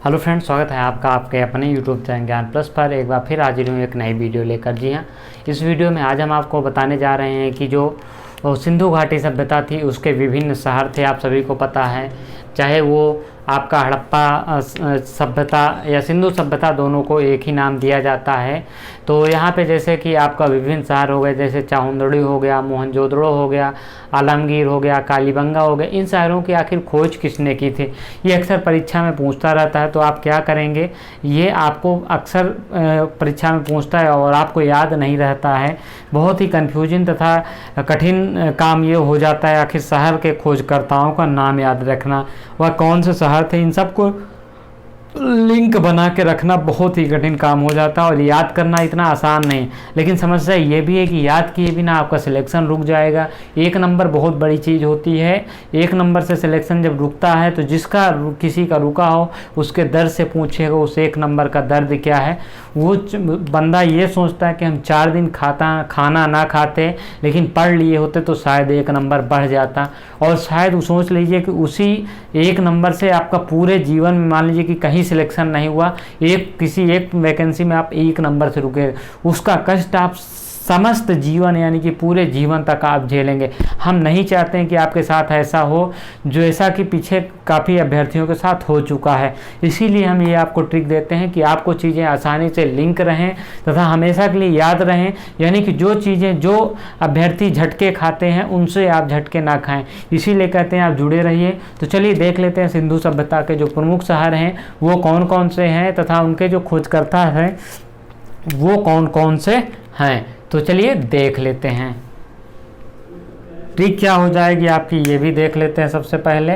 Hello friends, स्वागत है आपका आपके अपने यूट्यूब चैनल ज्ञान प्लस पर। एक बार फिर हाजिर हूँ एक नई वीडियो लेकर। जी हाँ, इस वीडियो में आज हम आपको बताने जा रहे हैं कि जो सिंधु घाटी सभ्यता थी उसके विभिन्न शहर थे। आप सभी को पता है, चाहे वो आपका हड़प्पा सभ्यता या सिंधु सभ्यता, दोनों को एक ही नाम दिया जाता है। तो यहाँ पे जैसे कि आपका विभिन्न शहर हो गए, जैसे चाहुंदड़ी हो गया, मोहनजोदड़ो हो गया, आलमगीर हो गया, कालीबंगा हो गया। इन शहरों की आखिर खोज किसने की थी, ये अक्सर परीक्षा में पूछता रहता है। तो आप क्या करेंगे, ये आपको अक्सर परीक्षा में पूछता है और आपको याद नहीं रहता है। बहुत ही कन्फ्यूजन तथा कठिन काम ये हो जाता है आखिर शहर के खोजकर्ताओं का नाम याद रखना, वह कौन से शहर थे। इन सबको लिंक बना के रखना बहुत ही कठिन काम हो जाता है और याद करना इतना आसान नहीं। लेकिन समस्या ये भी है कि याद किए बिना आपका सिलेक्शन रुक जाएगा। एक नंबर बहुत बड़ी चीज़ होती है। एक नंबर से सिलेक्शन जब रुकता है तो जिसका किसी का रुका हो उसके दर्द से पूछेगा उस एक नंबर का दर्द क्या है। वो बंदा ये सोचता है कि हम 4 दिन खाना ना खाते लेकिन पढ़ लिए होते तो शायद एक नंबर बढ़ जाता। और शायद वो सोच लीजिए कि उसी एक नंबर से आपका पूरे जीवन में, मान लीजिए कि कहीं सिलेक्शन नहीं हुआ, किसी एक वैकेंसी में आप एक नंबर से रुके, उसका कष्ट आप समस्त जीवन यानी कि पूरे जीवन तक आप झेलेंगे। हम नहीं चाहते हैं कि आपके साथ ऐसा हो, जो ऐसा कि पीछे काफ़ी अभ्यर्थियों के साथ हो चुका है। इसीलिए हम ये आपको ट्रिक देते हैं कि आपको चीज़ें आसानी से लिंक रहें तथा हमेशा के लिए याद रहें। यानी कि जो चीज़ें जो अभ्यर्थी झटके खाते हैं उनसे आप झटके ना खाएं। इसीलिए कहते हैं आप जुड़े रहिए। तो चलिए देख लेते हैं सिंधु सभ्यता के जो प्रमुख शहर हैं वो कौन कौन से हैं तथा उनके जो खोजकर्ता हैं वो कौन कौन से हैं। तो चलिए देख लेते हैं। ट्रिक क्या हो जाएगी आपकी, ये भी देख लेते हैं। सबसे पहले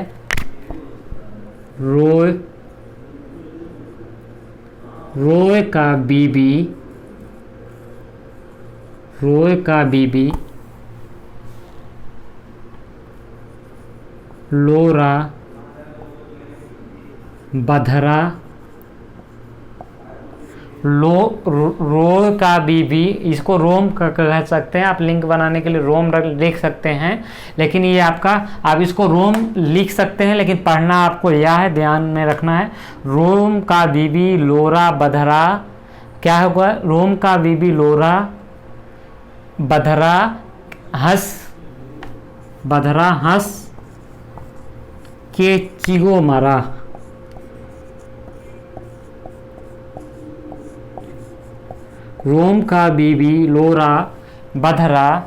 रोय का बीबी, लोरा, बधरा। रोय का बीबी, इसको रोम कह सकते हैं आप। लिंक बनाने के लिए रोम लिख सकते हैं, लेकिन ये आपका, आप इसको रोम लिख सकते हैं लेकिन पढ़ना आपको यह है, ध्यान में रखना है। रोम का बीबी, लोरा, बधरा। क्या होगा, रोम का बीबी, लोरा, बधरा, हंस के चिगो मरा। रोम का बीबी, लोरा, बधरा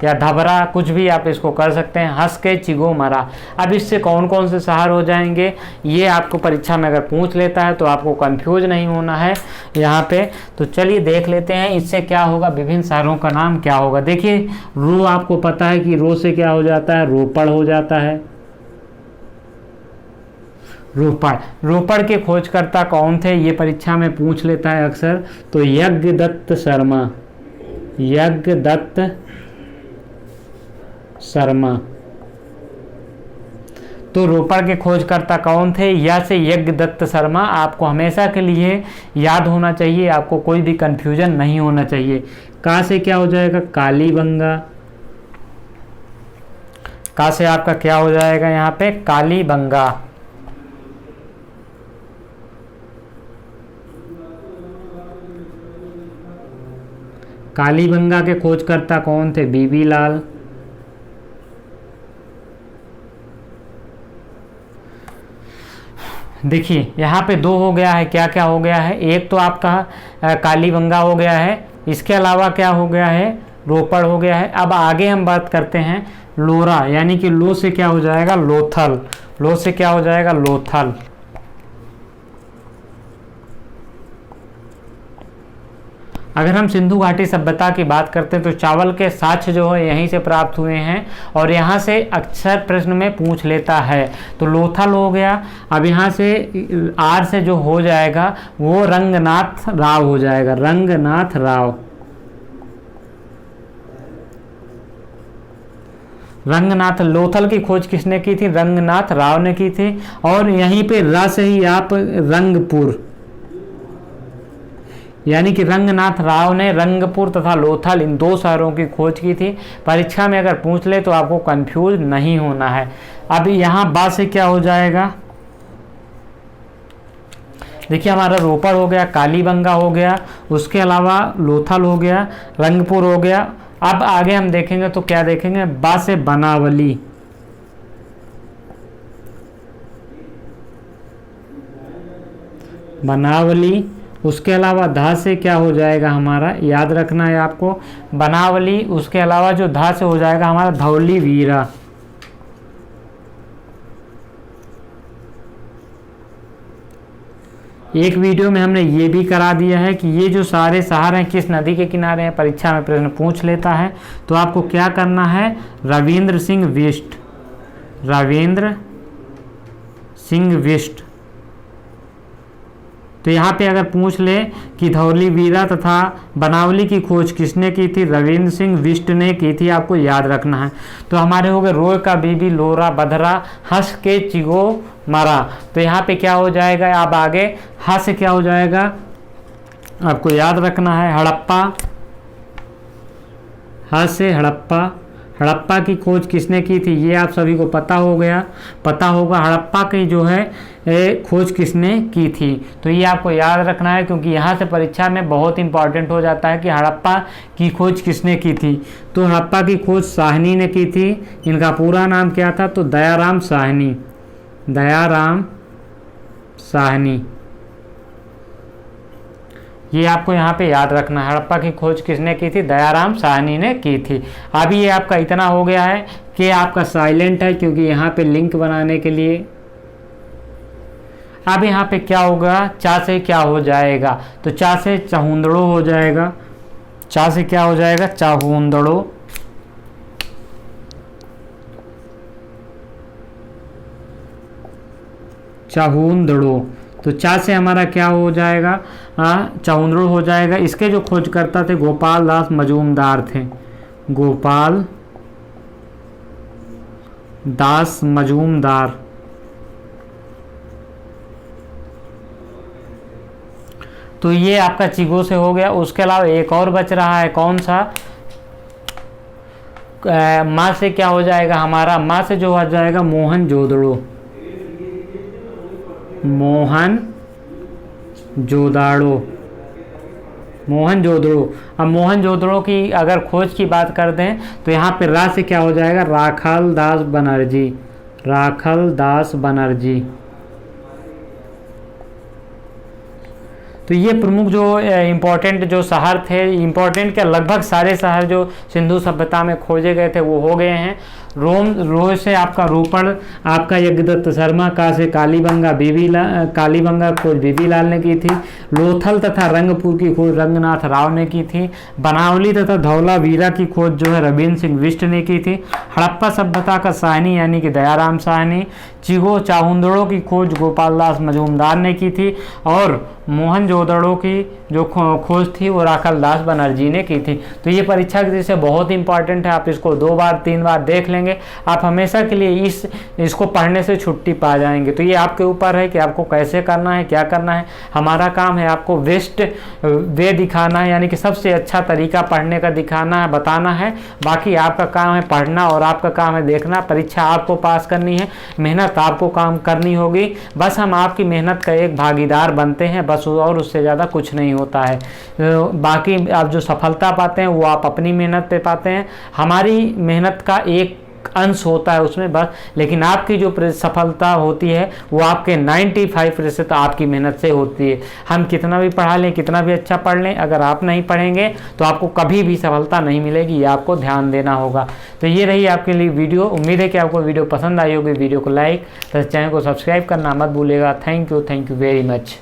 या धबरा, कुछ भी आप इसको कर सकते हैं, हंस के चिगो मरा। अब इससे कौन कौन से शहर हो जाएंगे ये आपको परीक्षा में अगर पूछ लेता है तो आपको कंफ्यूज नहीं होना है यहाँ पे। तो चलिए देख लेते हैं इससे क्या होगा, विभिन्न शहरों का नाम क्या होगा। देखिए, रो आपको पता है कि रो से क्या हो जाता है, रोपड़ हो जाता है। रोपड़ के खोजकर्ता कौन थे ये परीक्षा में पूछ लेता है अक्सर। तो यज्ञदत्त शर्मा। तो रोपड़ के खोजकर्ता कौन थे, या से यज्ञदत्त शर्मा। आपको हमेशा के लिए याद होना चाहिए, आपको कोई भी कंफ्यूजन नहीं होना चाहिए। का से क्या हो जाएगा, कालीबंगा। का से आपका क्या हो जाएगा यहाँ पे, कालीबंगा। कालीबंगा के खोजकर्ता कौन थे, बीबी लाल। देखिए यहाँ पे 2 हो गया है, क्या क्या हो गया है, एक तो आपका कालीबंगा हो गया है, इसके अलावा क्या हो गया है, रोपड़ हो गया है। अब आगे हम बात करते हैं लोरा, यानी कि लो से क्या हो जाएगा, लोथल। लो से क्या हो जाएगा, लोथल। अगर हम सिंधु घाटी सभ्यता की बात करते हैं तो चावल के साक्ष्य जो है यहीं से प्राप्त हुए हैं और यहाँ से अक्सर प्रश्न में पूछ लेता है। तो लोथल हो गया। अब यहाँ से आर से जो हो जाएगा वो रंगनाथ राव हो जाएगा, रंगनाथ राव। रंगनाथ, लोथल की खोज किसने की थी, रंगनाथ राव ने की थी। और यहीं पे रा से ही आप रंगपुर, यानी कि रंगनाथ राव ने रंगपुर तथा लोथल इन 2 शहरों की खोज की थी। परीक्षा में अगर पूछ ले तो आपको कंफ्यूज नहीं होना है। अब यहाँ बा से क्या हो जाएगा, देखिए हमारा रोपड़ हो गया, कालीबंगा हो गया, उसके अलावा लोथल हो गया, रंगपुर हो गया। अब आगे हम देखेंगे तो क्या देखेंगे, बा से बनावली, बनावली। उसके अलावा धा से क्या हो जाएगा हमारा, याद रखना है आपको, बनावली। उसके अलावा जो धा से हो जाएगा हमारा धौली वीरा। एक वीडियो में हमने ये भी करा दिया है कि ये जो सारे शहर हैं किस नदी के किनारे हैं, परीक्षा में प्रश्न पूछ लेता है। तो आपको क्या करना है, रविंद्र सिंह बिष्ट, रविंद्र सिंह बिष्ट। तो यहाँ पे अगर पूछ ले कि धौली वीरा तथा बनावली की खोज किसने की थी, रविंद्र सिंह बिष्ट ने की थी, आपको याद रखना है। तो हमारे हो गए रोय का बीबी, लोरा, बधरा, हंस के चिगो मरा। तो यहाँ पे क्या हो जाएगा, अब आगे हा से क्या हो जाएगा, आपको याद रखना है, हड़प्पा, हा से हड़प्पा। हड़प्पा की खोज किसने की थी, ये आप सभी को पता हो गया, पता होगा हड़प्पा की जो है खोज किसने की थी। तो ये आपको याद रखना है, क्योंकि यहाँ से परीक्षा में बहुत इंपॉर्टेंट हो जाता है कि हड़प्पा की खोज किसने की थी। तो हड़प्पा की खोज साहनी ने की थी। इनका पूरा नाम क्या था, तो दयाराम साहनी, दयाराम साहनी। ये आपको यहाँ पे याद रखना है, हड़प्पा की खोज किसने की थी, दयाराम साहनी ने की थी। अभी ये आपका इतना हो गया है कि आपका साइलेंट है, क्योंकि यहाँ पे लिंक बनाने के लिए। अब यहाँ पे क्या होगा, चा से क्या हो जाएगा, तो चा से चाहुंदड़ो हो जाएगा, चा से क्या हो जाएगा, चाहुंदड़ो। चाहुंदड़ो। तो चा से हमारा क्या हो जाएगा, चाहुंदड़ो हो जाएगा। इसके जो खोजकर्ता थे गोपाल दास मजूमदार थे, गोपाल दास मजूमदार। तो ये आपका चिगो से हो गया। उसके अलावा एक और बच रहा है, कौन सा, माँ से क्या हो जाएगा हमारा, माँ से जो हो जाएगा मोहनजोदड़ो, मोहनजोदड़ो, मोहनजोदड़ो। अब मोहनजोदड़ो की अगर खोज की बात कर दें तो यहाँ पे रा से क्या हो जाएगा, राखल दास बनर्जी, राखल दास बनर्जी। तो ये प्रमुख जो इम्पोर्टेंट जो शहर थे, इम्पोर्टेंट के लगभग सारे शहर जो सिंधु सभ्यता में खोजे गए थे वो हो गए हैं। रोय से आपका रोपड़, आपका यज्ञदत्त शर्मा, का से कालीबंगा, कालीबंगा खोज बीबी लाल ने की थी। लोथल तथा रंगपुर की खोज रंगनाथ राव ने की थी। बनावली तथा धौला वीरा की खोज जो है रविंद्र सिंह बिष्ट ने की थी। हड़प्पा सभ्यता का साहनी यानी कि दयाराम साहनी। चिगो चाहुंदड़ो की खोज गोपाल दास मजूमदार ने की थी। और मोहनजोदड़ो की जो खोज थी वो राखल दास बनर्जी ने की थी। तो ये परीक्षा की दृष्टि से बहुत इंपॉर्टेंट है, आप इसको 2 बार 3 बार देख लेंगे, आप हमेशा के लिए इसको पढ़ने से छुट्टी पा जाएंगे। तो ये आपके ऊपर है कि आपको कैसे करना है, क्या करना है। हमारा काम है आपको बेस्ट वे दिखाना है, यानी कि सबसे अच्छा तरीका पढ़ने का दिखाना है, बताना है। बाकी आपका काम है पढ़ना और आपका काम है देखना। परीक्षा आपको पास करनी है, मेहनत आपको काम करनी होगी। बस हम आपकी मेहनत का एक भागीदार बनते हैं, बस, और उससे ज़्यादा कुछ नहीं होता है। बाकी आप जो सफलता पाते हैं वो आप अपनी मेहनत पे पाते हैं, हमारी मेहनत का एक अंश होता है उसमें बस। लेकिन आपकी जो सफलता होती है वो आपके 95% आपकी मेहनत से होती है। हम कितना भी पढ़ा लें, कितना भी अच्छा पढ़ लें, अगर आप नहीं पढ़ेंगे तो आपको कभी भी सफलता नहीं मिलेगी, ये आपको ध्यान देना होगा। तो ये रही आपके लिए वीडियो। उम्मीद है कि आपको वीडियो पसंद आई होगी। वीडियो को लाइक तथा चैनल को सब्सक्राइब करना मत भूलिएगा। Thank you very much.